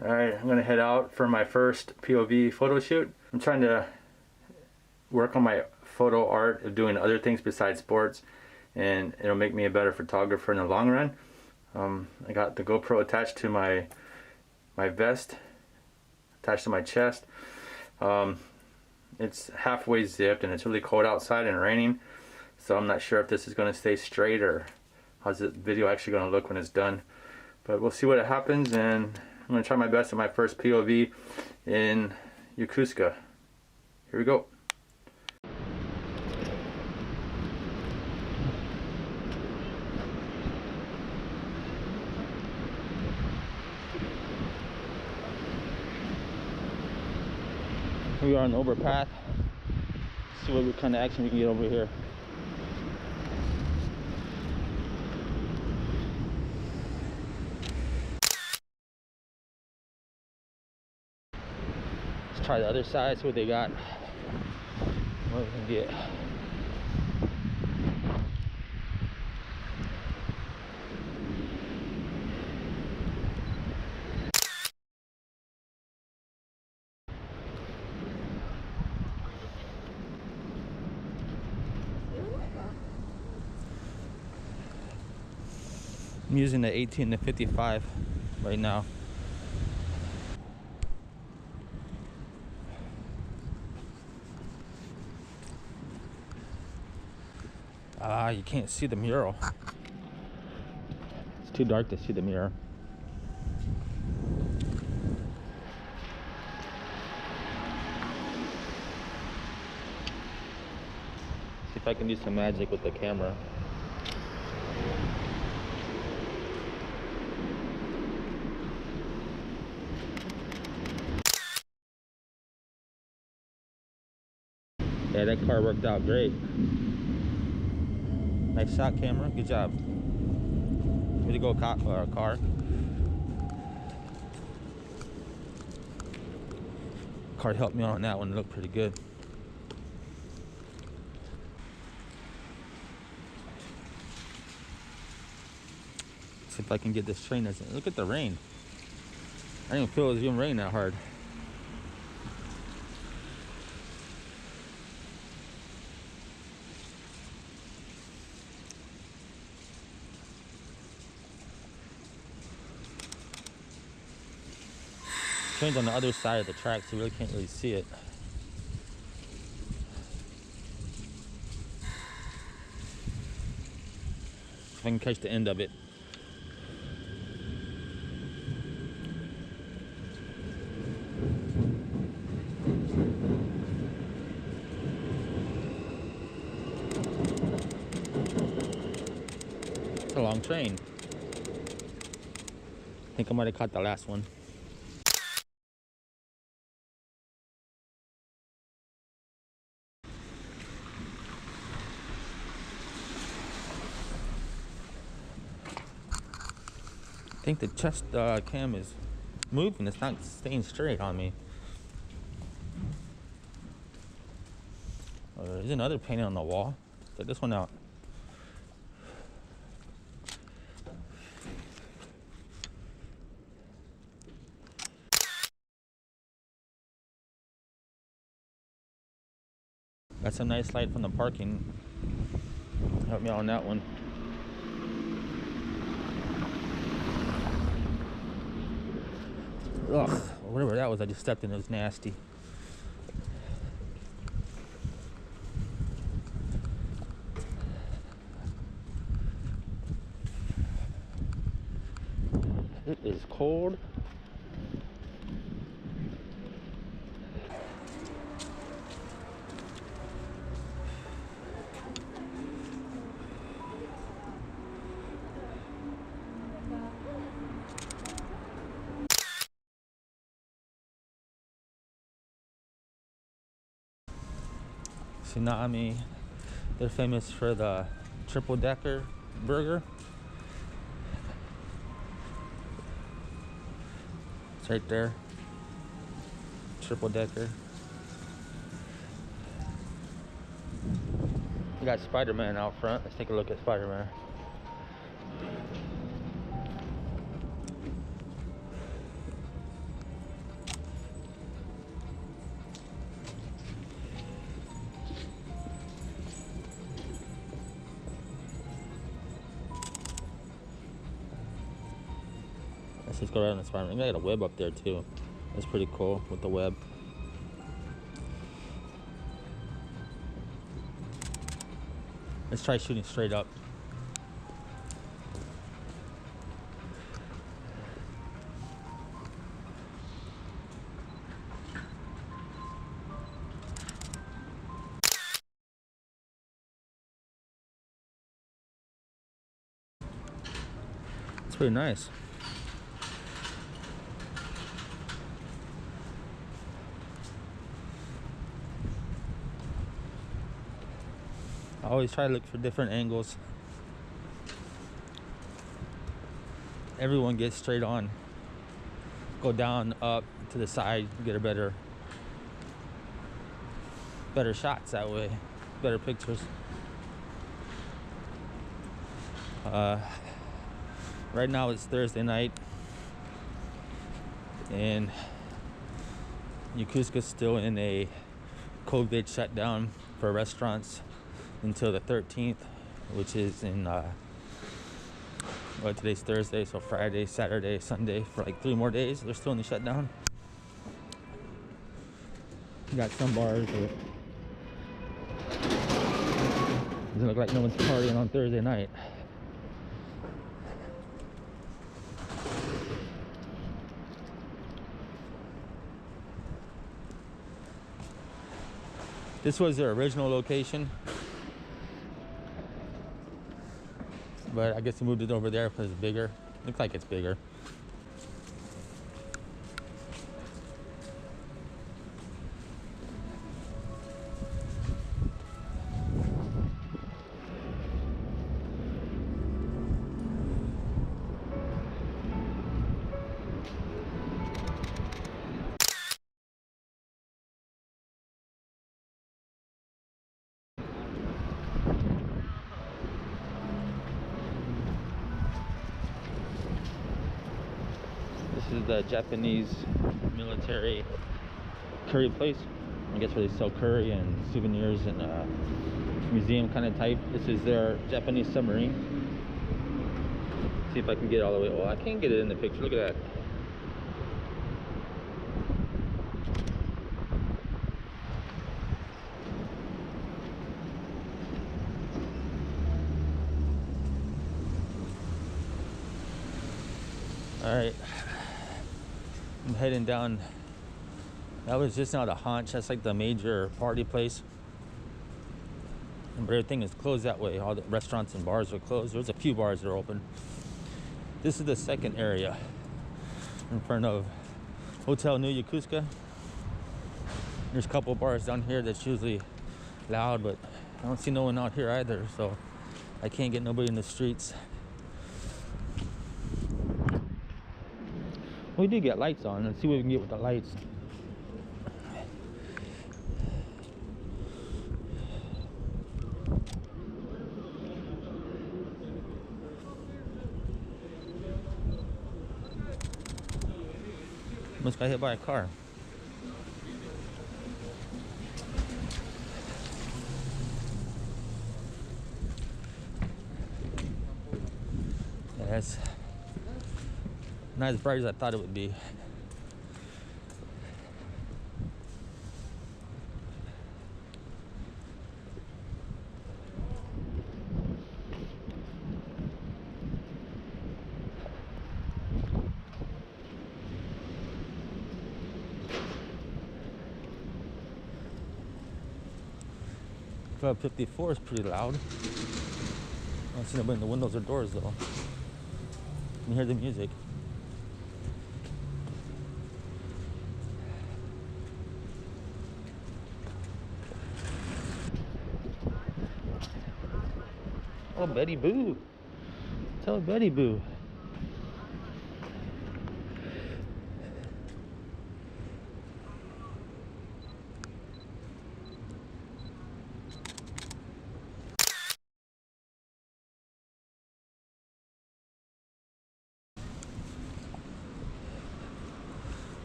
Alright, I'm gonna head out for my first POV photo shoot. I'm trying to work on my photo art of doing other things besides sports, and it'll make me a better photographer in the long run. I got the GoPro attached to my vest, attached to my chest. It's halfway zipped and it's really cold outside and raining, so I'm not sure if this is going to stay straight or how's the video actually going to look when it's done. But we'll see what happens, and I'm going to try my best at my first POV in Yokosuka. Here we go. We are on the overpass. See what kind of action we can get over here. Let's try the other side, see what they got. What we can get. I'm using the 18 to 55 right now. You can't see the mural. It's too dark to see the mural. See if I can do some magic with the camera. Yeah, that car worked out great. Nice shot, camera. Good job. Way to go, car. Car helped me on that one. It looked pretty good. See if I can get this train. Look at the rain. I didn't even feel it was even raining that hard. Train's on the other side of the track, so you really can't really see it. If I can catch the end of it. It's a long train. I think I might have caught the last one. I think the chest cam is moving. It's not staying straight on me. There's another painting on the wall. Check this one out. Got some nice light from the parking. Help me out on that one. Ugh, whatever that was, I just stepped in. It was nasty. It is cold. Tsunami, they're famous for the triple-decker burger. It's right there, triple-decker. We got Spider-Man out front. Let's take a look at Spider-Man. Let's just go around this farm. I got a web up there too. That's pretty cool with the web. Let's try shooting straight up. It's pretty nice. I always try to look for different angles. Everyone gets straight on. Go down, up, to the side, get a better shots that way, better pictures. Right now it's Thursday night, and Yokosuka's still in a COVID shutdown for restaurants until the 13th, which is in well, today's Thursday, so Friday, Saturday, Sunday, for like 3 more days. They're still in the shutdown. You got some bars that doesn't look like no one's partying on Thursday night. This was their original location, but I guess they moved it over there because it's bigger. Looks like it's bigger. This is the Japanese military curry place. I guess where they sell curry and souvenirs and museum kind of type. This is their Japanese submarine. See if I can get it all the way. Well, I can't get it in the picture. Look at that. All right. I'm heading down. That was just now the haunch. That's like the major party place. But everything is closed that way. All the restaurants and bars are closed. There's a few bars that are open. This is the second area in front of Hotel New Yokosuka. There's a couple bars down here that's usually loud, but I don't see no one out here either, so I can't get nobody in the streets. We did get lights on. Let's see what we can get with the lights. Almost got hit by a car. Yes. Not as bright as I thought it would be. Club 54 is pretty loud. I don't see nobody in the windows or doors though. You can hear the music. Oh, Betty Boo. Tell Betty Boo.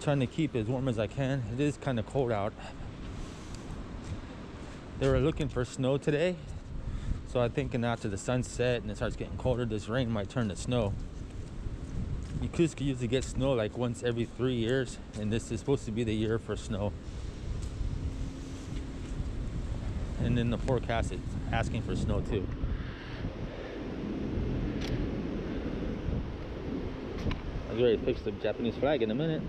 Trying to keep it as warm as I can. It is kind of cold out. They were looking for snow today, so I'm thinking after the sun set and it starts getting colder, this rain might turn to snow. Yokosuka usually gets snow like once every 3 years, and this is supposed to be the year for snow. And then the forecast is asking for snow too. I'll get ready to fix the Japanese flag in a minute.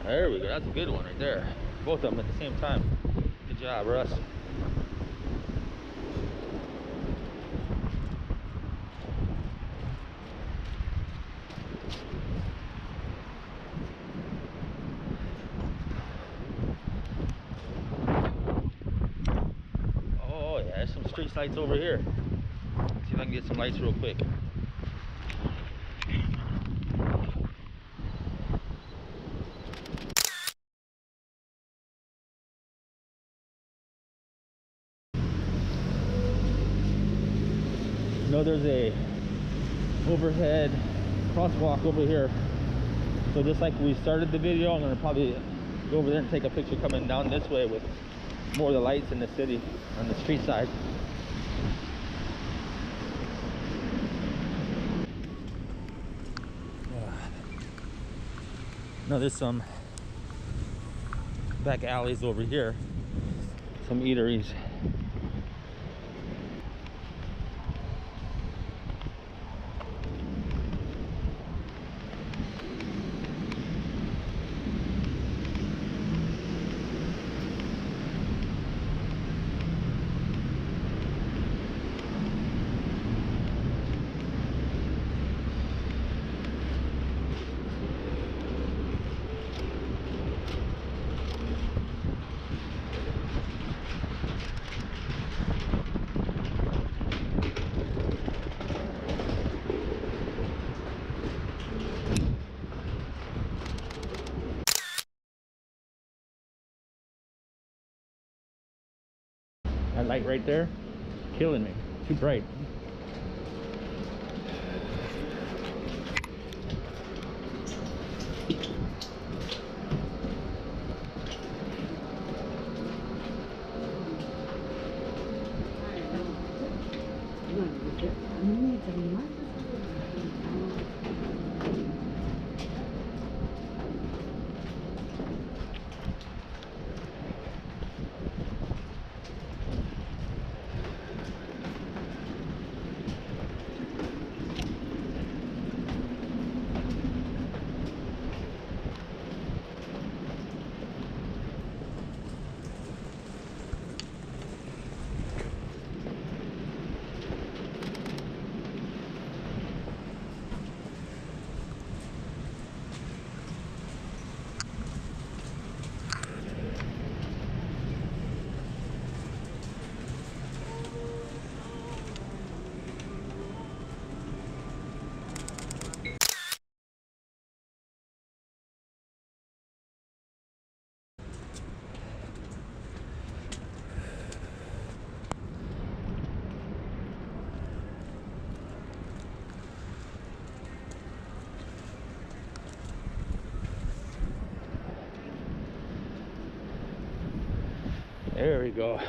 There we go, that's a good one right there. Both of them at the same time. Good job, Russ. Oh yeah, there's some street lights over here. Let's see if I can get some lights real quick. No, there's a overhead crosswalk over here. So just like we started the video, I'm gonna probably go over there and take a picture coming down this way with more of the lights in the city on the street side. No, there's some back alleys over here, some eateries. That light right there, killing me. Too bright. There we go.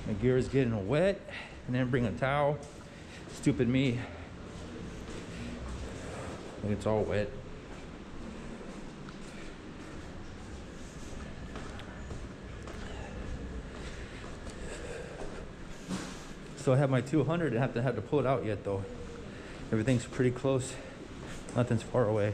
My gear is getting wet, and then bring a towel. Stupid me. Like it's all wet. So I have my 200 and have to pull it out yet though. Everything's pretty close. Nothing's far away.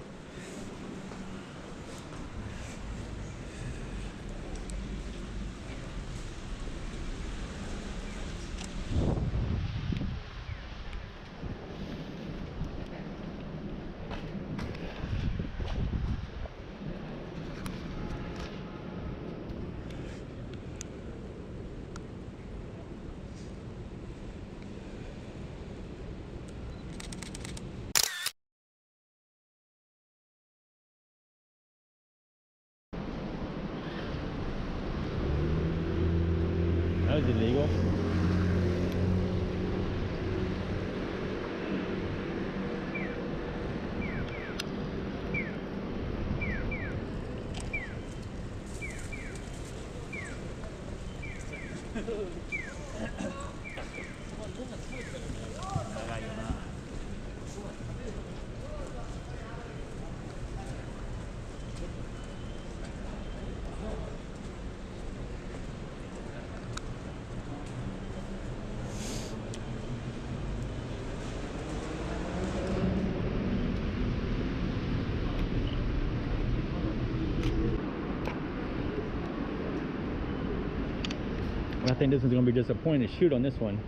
I think this is going to be disappointing to shoot on this one.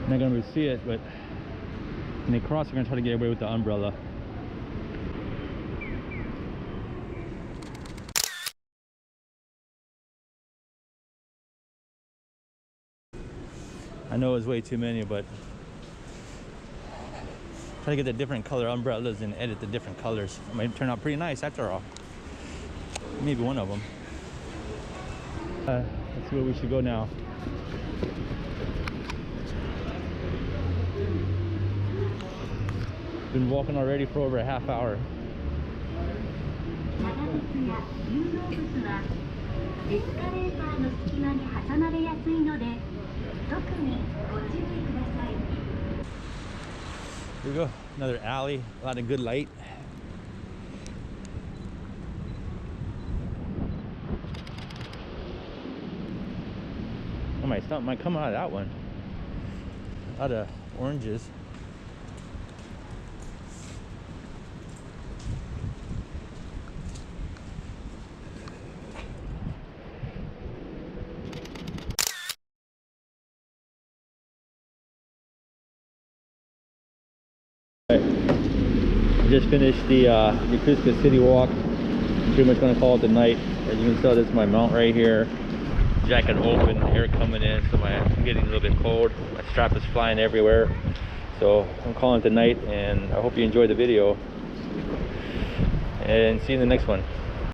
Not going to really see it, but when they cross, they're going to try to get away with the umbrella. I know it was way too many, but try to get the different color umbrellas and edit the different colors. It might turn out pretty nice after all. Maybe one of them. Let's see where we should go now. Been walking already for over a half hour. Here we go, another alley, a lot of good light. Oh, something might come out of that one. A lot of oranges. Just finished the Yokosuka City Walk. Pretty much gonna call it the night. As you can tell, this is my mount right here. Jacket open, air coming in, so I'm getting a little bit cold. My strap is flying everywhere. So I'm calling it the night, and I hope you enjoyed the video. And see you in the next one.